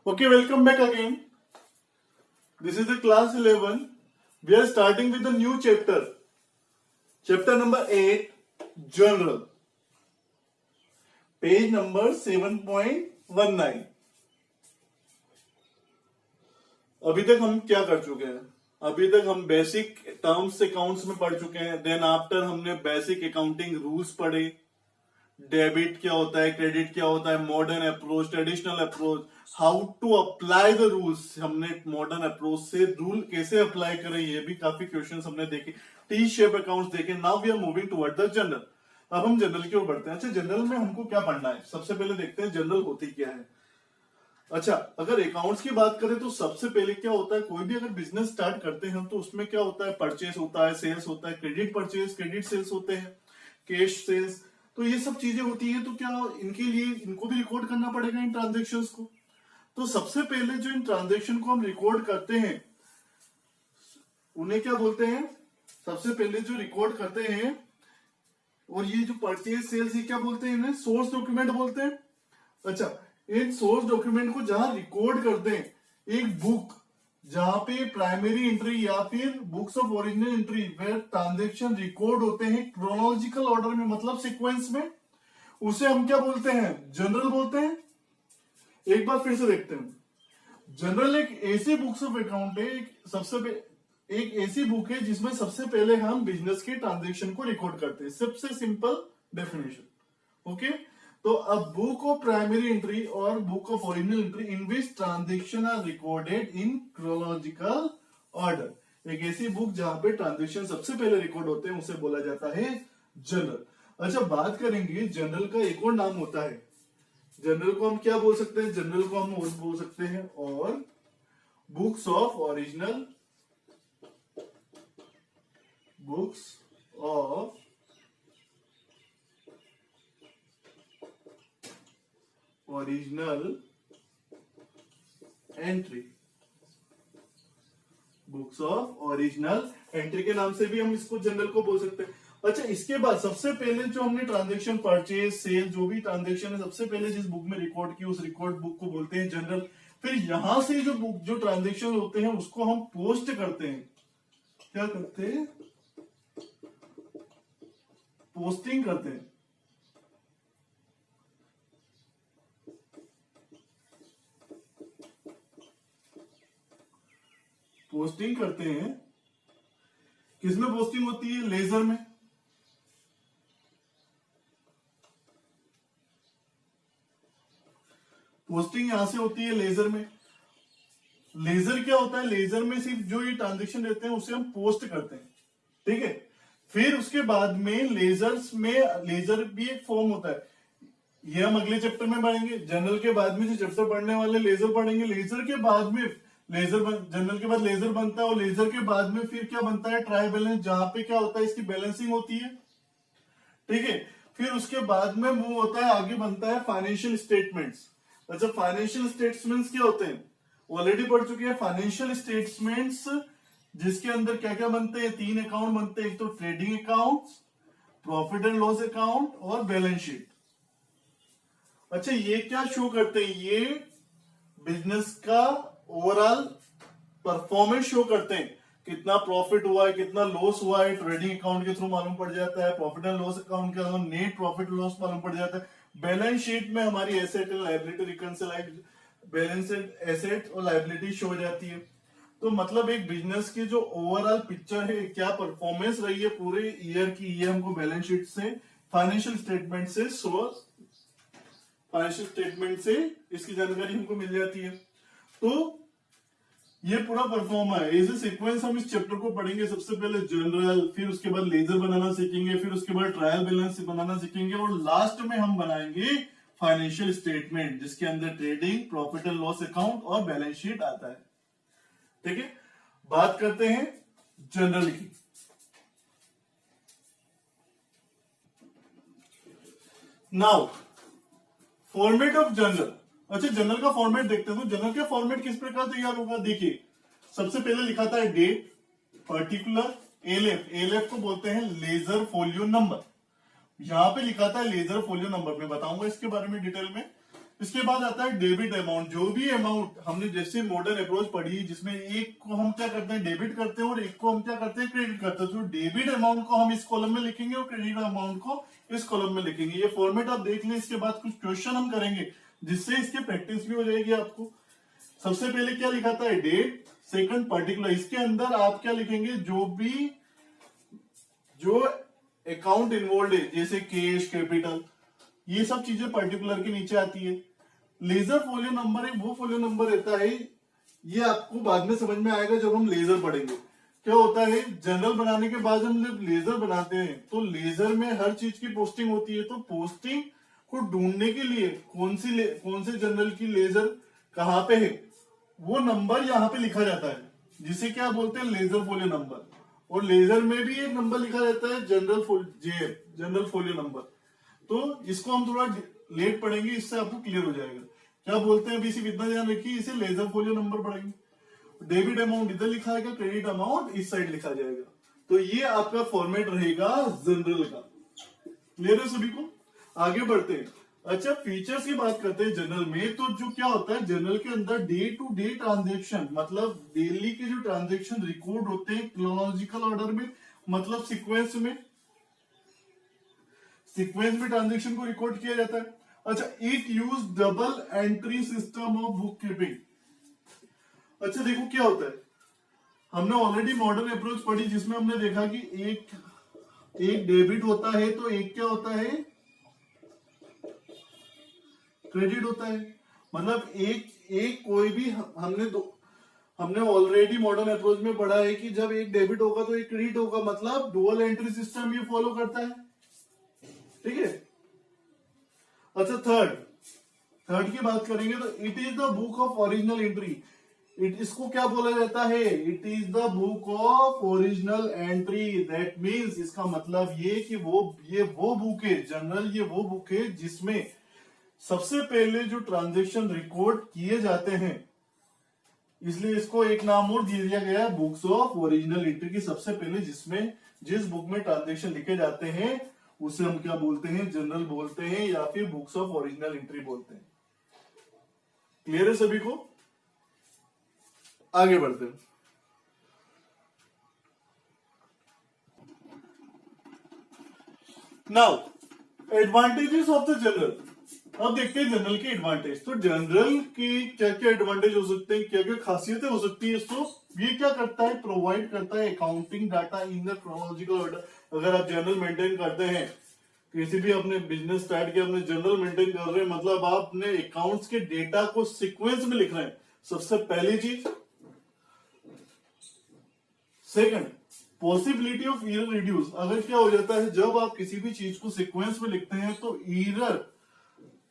Okay, welcome back again. This is the class 11. We are starting with a new chapter. Chapter number 8, General. Page number 7.19. अभी तक हम क्या कर चुके हैं? अभी तक हम बेसिक टर्म्स अकाउंट्स में पढ़ चुके हैं. देन आफ्टर हमने बेसिक अकाउंटिंग रूल्स पढ़े. डेबिट क्या होता है, क्रेडिट क्या होता है, modern approach, traditional approach, how to apply the rules. हमने मॉडर्न अप्रोच से रूल कैसे अप्लाई करें, ये भी काफी क्वेश्चंस हमने देखे. टी शेप अकाउंट्स देखे. Now we are moving toward the journal. अब हम जनरल की ओर बढ़ते हैं. अच्छा, जनरल में हमको क्या पढ़ना है? सबसे पहले देखते हैं जनरल होती क्या है. अच्छा, अगर अकाउंट्स की बात करें तो सबसे पहले क्या होता है, कोई भी अगर बिजनेस स्टार्ट करते हैं तो उसमें क्या होता है, परचेस होता है, सेल्स होता है, क्रेडिट परचेस, क्रेडिट सेल्स होते हैं, कैश सेल्स. तो ये सब चीजें होती हैं. तो क्या इनके लिए इनको भी रिकॉर्ड करना पड़ेगा, इन ट्रांजेक्शन्स को. तो सबसे पहले जो इन ट्रांजेक्शन को हम रिकॉर्ड करते हैं उन्हें क्या बोलते हैं? सबसे पहले जो रिकॉर्ड करते हैं, और ये जो परचेज सेल्स, ये क्या बोलते हैं? इन्हें सोर्स डॉक्यूमेंट बोलते हैं. अच्छा, इन सोर्स डॉक्यूमेंट को जहां रिकॉर्ड करते हैं, एक बुक जहां पे प्राइमरी एंट्री या फिर books of original entry where transaction record होते हैं क्रोनोलॉजिकल ऑर्डर में, मतलब सीक्वेंस में, उसे हम क्या बोलते हैं? जनरल बोलते हैं. एक बार फिर से देखते हैं. जनरल एक ऐसी बुक्स ऑफ अकाउंट है, एक ऐसी बुक है जिसमें सबसे पहले हम बिजनेस के ट्रांजेक्शन को रिकॉर्ड करते हैं. सबसे सिंपल डेफिनेशन. ओके, तो अब बुक ऑफ प्राइमरी एंट्री और book of original entry in which transaction are recorded in chronological order. एक ऐसी बुक जहां पे ट्रांजेक्शन सबसे पहले रिकॉर्ड होते हैं उसे बोला जाता है जनरल. अच्छा, बात करेंगे जनरल का एक और नाम होता है. जनरल को हम क्या बोल सकते हैं? जनरल को हम बोल सकते हैं और books of original entry. Books of original entry के नाम से भी हम इसको जनरल को बोल सकते हैं. अच्छा, इसके बाद सबसे पहले जो हमने ट्रांजैक्शन, परचेज, सेल, जो भी ट्रांजैक्शन है सबसे पहले जिस बुक में रिकॉर्ड की, उस रिकॉर्ड बुक को बोलते हैं जनरल. फिर यहां से जो बुक, जो ट्रांजैक्शन होते हैं उसको हम पोस्ट करते हैं. क्या करते हैं? पोस्टिंग करते हैं. पोस्टिंग करते हैं. किसमें पोस्टिंग होती है? लेजर में. पोस्टिंग यहां से होती है लेजर में. लेजर क्या होता है? लेजर में सिर्फ जो ये ट्रांजेक्शन रहते हैं उसे हम पोस्ट करते हैं. ठीक है. फिर उसके बाद में लेजर भी एक फॉर्म होता है. ये हम अगले चैप्टर में पढ़ेंगे. जनरल के बाद में जो चैप्टर पढ़ने वाले लेजर पढ़ेंगे. लेजर के बाद में जनरल के बाद लेजर बनता है, और लेजर के बाद में फिर क्या बनता है? ट्रायल बैलेंस, जहां पे क्या होता है? इसकी बैलेंसिंग होती है. ठीक है. फिर उसके बाद में मूव होता है, आगे बनता है फाइनेंशियल स्टेटमेंट्स. अच्छा, फाइनेंशियल स्टेटमेंट्स क्या होते हैं? ऑलरेडी पढ़ चुके हैं. फाइनेंशियल स्टेटमेंट्स जिसके अंदर क्या क्या बनते हैं? 3 अकाउंट बनते हैं. एक तो trading account, profit and loss account और बैलेंस शीट. अच्छा, ये क्या शो करते हैं? ये बिजनेस का ओवरऑल परफॉर्मेंस शो करते हैं. कितना प्रॉफिट हुआ है, कितना लॉस हुआ है, ट्रेडिंग अकाउंट के थ्रू मालूम पड़ जाता है. प्रॉफिट एंड लॉस अकाउंट के अंदर नेट प्रॉफिट लॉस मालूम पड़ जाता है. बैलेंस शीट में हमारी asset and liability reconcilize, balance asset और लायबिलिटी शो हो जाती है. तो मतलब एक बिजनेस की जो ओवरऑल पिक्चर है, क्या परफॉर्मेंस रही है पूरे ईयर की, ये हमको बैलेंस शीट से, फाइनेंशियल स्टेटमेंट से इसकी जानकारी हमको मिल जाती है. तो ये पूरा परफॉर्म है. एज ए सीक्वेंस हम इस चैप्टर को पढ़ेंगे. सबसे पहले जनरल, फिर उसके बाद लेजर बनाना सीखेंगे, फिर उसके बाद ट्रायल बैलेंस बनाना सीखेंगे, और लास्ट में हम बनाएंगे फाइनेंशियल स्टेटमेंट जिसके अंदर trading, profit and loss account और बैलेंस शीट आता है. ठीक है. बात करते हैं जनरल की. Now format of general. अच्छा, जनरल का फॉर्मेट देखते हैं. तो जनरल का फॉर्मेट किस प्रकार तैयार होगा? देखिए, सबसे पहले लिखा था डेट, पर्टिकुलर, एलएफ को बोलते हैं लेजर फोलियो नंबर. यहां पे लिखा था लेजर फोलियो नंबर. मैं बताऊंगा इसके बारे में डिटेल में. इसके बाद आता है डेबिट अमाउंट। जो भी अमाउंट हमने जैसे मॉडर्न अप्रोच पढ़ी जिसमें एक को हम क्या करते हैं डेबिट करते हैं और एक को हम क्या करते हैं क्रेडिट करते हैं, तो डेबिट अमाउंट को हम इस कॉलम में लिखेंगे और क्रेडिट अमाउंट को इस कॉलम में लिखेंगे। ये फॉर्मेट आप देख लें। इसके बाद कुछ क्वेश्चन हम करेंगे जिससे इसकी प्रैक्टिस भी हो जाएगी आपको। सबसे पहले क्या लिखा था डेट, सेकंड पर्टिकुलर। इसके अंदर आप क्या लिखेंगे, जो अकाउंट इन्वॉल्व है जैसे कैश, कैपिटल, ये सब चीजें पर्टिकुलर के नीचे आती है। लेजर फोलियो नंबर एक वो फोलियो नंबर रहता है, ये आपको बाद में समझ में आएगा जब हम लेजर पढ़ेंगे। क्या होता है, जनरल बनाने के बाद हम जब लेजर बनाते हैं तो लेजर में हर चीज की पोस्टिंग होती है। तो पोस्टिंग को ढूंढने के लिए कौन से जनरल की लेजर कहाँ पे है, वो नंबर यहाँ पे लिखा जाता है, जिसे क्या बोलते हैं लेजर फोलियो नंबर। और लेजर में भी एक नंबर लिखा जाता है जनरल फोलियो नंबर। तो इसको हम थोड़ा लेट पढ़ेंगे, इससे आपको क्लियर हो जाएगा। क्या बोलते हैं, अभी सिर्फ इतना ध्यान रखिए, इसे लेजर फोलियो नंबर पढ़ेंगे। डेबिट अमाउंट इधर लिखा जाएगा, क्रेडिट अमाउंट इस साइड लिखा जाएगा। तो ये आपका फॉर्मेट रहेगा जनरल का। क्लियर है सभी को? आगे बढ़ते हैं। अच्छा, फीचर्स की बात करते हैं जनरल में। तो जो क्या होता है जनरल के अंदर, डे टू डे ट्रांजेक्शन, मतलब डेली के जो ट्रांजेक्शन रिकॉर्ड होते हैं क्रोनोलॉजिकल ऑर्डर में, मतलब सीक्वेंस में ट्रांजेक्शन को रिकॉर्ड किया जाता है। अच्छा, it use double entry system of book keeping. अच्छा देखो क्या होता है, हमने ऑलरेडी मॉडर्न अप्रोच पढ़ी जिसमें हमने देखा कि एक डेबिट होता है तो एक क्या होता है, क्रेडिट होता है। मतलब एक कोई भी हमने ऑलरेडी मॉडर्न अप्रोच में पढ़ा है कि जब एक डेबिट होगा तो एक क्रेडिट होगा, मतलब डुअल एंट्री सिस्टम ये फॉलो करता है। ठीक है। अच्छा, थर्ड की बात करेंगे तो it is the book of original entry. इसको क्या बोला जाता है, it is the book of original entry. That means इसका मतलब ये कि ये वो बुक है जनरल, ये वो बुक है जिसमें सबसे पहले जो ट्रांजैक्शन रिकॉर्ड किए जाते हैं, इसलिए इसको एक नाम और दे दिया गया है बुक्स ऑफ ओरिजिनल एंट्री की। सबसे पहले जिस बुक में ट्रांजैक्शन लिखे जाते हैं उसे हम क्या बोलते हैं, जनरल बोलते हैं या फिर बुक्स ऑफ ओरिजिनल एंट्री बोलते हैं। क्लियर है सभी को? आगे बढ़ते हैं। Now advantages of the journal. अब देखते हैं जनरल के एडवांटेज। तो जनरल की क्या क्या एडवांटेज हो सकते हैं, क्या क्या खासियतें हो सकती है। तो ये क्या करता है, प्रोवाइड करता है accounting data in the chronological order. अगर आप जनरल मेंटेन करते हैं, किसी भी अपने बिजनेस स्टार्ट किया, अपने जनरल मेंटेन कर रहे हैं, मतलब आपने अकाउंट्स के डेटा को सीक्वेंस में लिख रहे हैं, सबसे पहली चीज। Second, possibility of error reduce. अगर क्या हो जाता है, जब आप किसी भी चीज को सीक्वेंस में लिखते हैं तो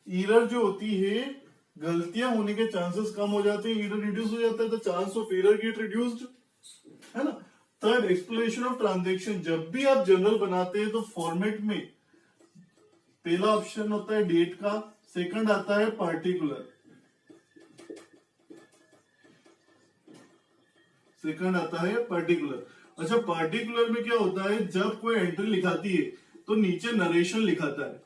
एरर जो होती है, गलतियां होने के चांसेस कम हो जाते हैं, एरर रिड्यूस हो जाता है, तो chance of error gate reduced, है ना। Third, explanation of transaction. जब भी आप जनरल बनाते हैं तो फॉर्मेट में पहला ऑप्शन होता है डेट का, सेकंड आता है पर्टिकुलर, अच्छा, पर्टिकुलर में क्या होता है, जब कोई एंट्री लिखाती है तो नीचे नरेशन लिखाता है।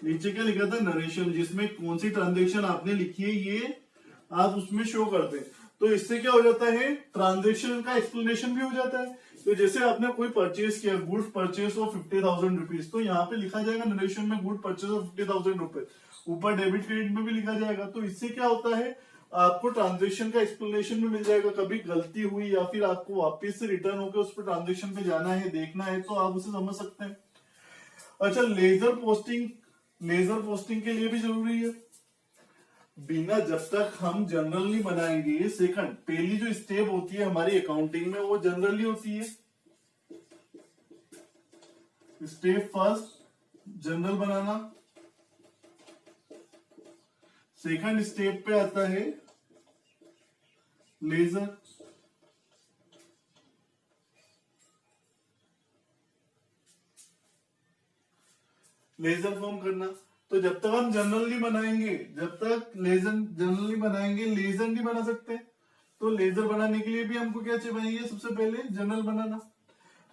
नीचे क्या लिखा था, नरेशन, जिसमें कौन सी ट्रांजैक्शन आपने लिखी है ये आप उसमें शो करते हैं। तो इससे क्या हो जाता है, ट्रांजैक्शन का एक्सप्लेनेशन भी हो जाता है। तो जैसे आपने कोई परचेज किया, गुड्स परचेज ऑफ 50,000 रुपीज, तो यहाँ पे लिखा जाएगा नरेशन में गुड परचेज ऑफ 50,000 रुपीज, ऊपर डेबिट क्रेडिट में भी लिखा जाएगा। तो इससे क्या होता है, आपको ट्रांजैक्शन का एक्सप्लेनेशन भी मिल जाएगा। कभी गलती हुई या फिर आपको वापस से रिटर्न होकर उस पर ट्रांजैक्शन पे जाना है, देखना है, तो आप उसे समझ सकते हैं। अच्छा, लेजर पोस्टिंग के लिए भी जरूरी है। बिना जब तक हम जनरल नहीं बनाएंगे, सेकंड, पहली जो स्टेप होती है हमारी अकाउंटिंग में वो जनरली होती है। स्टेप फर्स्ट जनरल बनाना, सेकंड स्टेप पे आता है लेजर, फॉर्म करना। तो जब तक हम जनरल नहीं बनाएंगे, लेजर नहीं बना सकते। तो लेजर बनाने के लिए भी हमको क्या चाहिए, सबसे पहले general banana.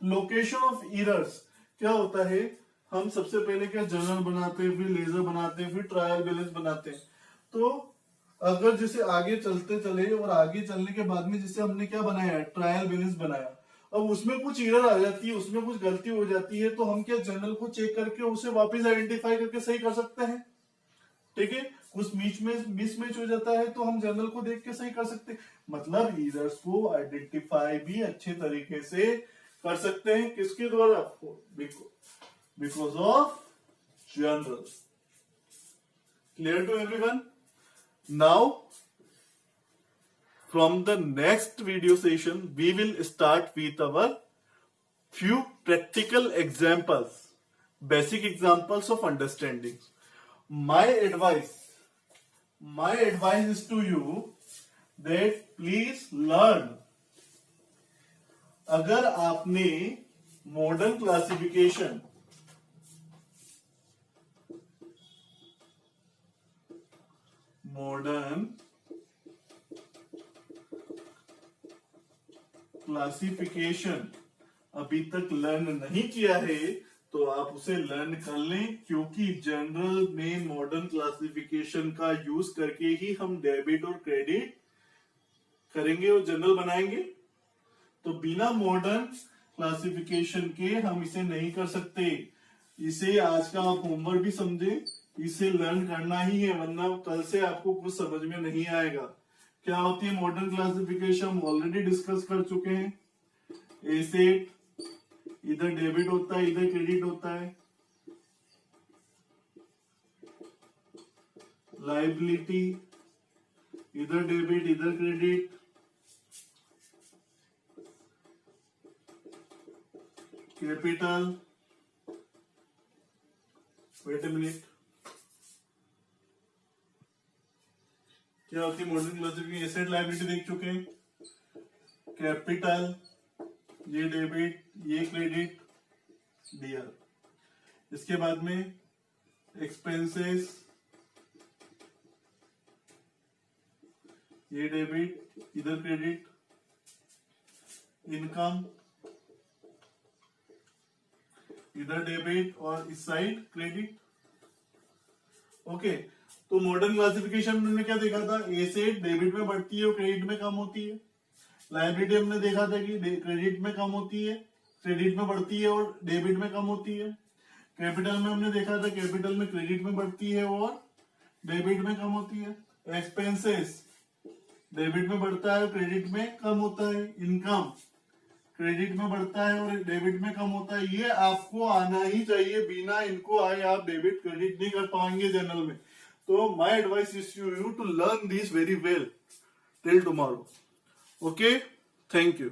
Location of errors क्या होता है, हम सबसे पहले क्या जर्नल बनाते हैं, फिर लेजर बनाते हैं, फिर ट्रायल बैलेंस बनाते हैं। तो अगर जैसे आगे चलते चले और आगे चलने के बाद में जैसे हमने क्या बनाया, ट्रायल बैलेंस बनाया, अब उसमें कुछ एरर आ जाती है, उसमें कुछ गलती हो जाती है, तो हम क्या जर्नल को चेक करके उसे वापस आइडेंटिफाई करके सही कर सकते हैं। ठीक है, कुछ मिसमैच हो जाता है तो हम जर्नल को देख के सही कर सकते हैं। मतलब एरर्स को आइडेंटिफाई भी अच्छे तरीके से कर सकते हैं, किसके द्वारा, because of journal. Clear to everyone? Now from the next video session we will start with our few practical examples, basic examples of understanding. My advice is to you that please learn. अगर आपने modern classification अभी तक learn नहीं किया है तो आप उसे लर्न कर लें, क्योंकि जनरल में मॉडर्न क्लासिफिकेशन का यूज करके ही हम डेबिट और क्रेडिट करेंगे और जनरल बनाएंगे। तो बिना मॉडर्न क्लासिफिकेशन के हम इसे नहीं कर सकते। इसे आज का आप होमवर्क भी समझे, इसे लर्न करना ही है, वरना कल से आपको कुछ समझ में नहीं आएगा। क्या होती है मॉडर्न क्लासिफिकेशन, हम ऑलरेडी डिस्कस कर चुके हैं। एसेट इधर डेबिट होता है, इधर क्रेडिट होता है। लायबिलिटी इधर डेबिट इधर credit. Capital, wait a minute, क्या होती है मॉडर्न क्लासिफिकेशन? एसेट लायबिलिटी देख चुके हैं, कैपिटल ये डेबिट ये क्रेडिट दिया। इसके बाद में एक्सपेंसेस ये डेबिट इधर क्रेडिट। इनकम इधर डेबिट और इस साइड क्रेडिट। ओके, तो मॉडर्न क्लासिफिकेशन में क्या देखा था, एसेट डेबिट में बढ़ती है और क्रेडिट में कम होती है। लायबिलिटी हमने देखा था कि क्रेडिट में कम होती है, क्रेडिट में बढ़ती है और डेबिट में कम होती है। कैपिटल में हमने देखा था कैपिटल में क्रेडिट में बढ़ती है और डेबिट में कम होती है। एक्सपेंसेस डेबिट में बढ़ता है और क्रेडिट में कम होता है। इनकम क्रेडिट में बढ़ता है और डेबिट में कम होता है। ये आपको आना ही चाहिए, बिना इनको आए आप डेबिट क्रेडिट नहीं कर पाएंगे जनरल में। तो my advice is you to learn this very well till tomorrow. Okay, thank you.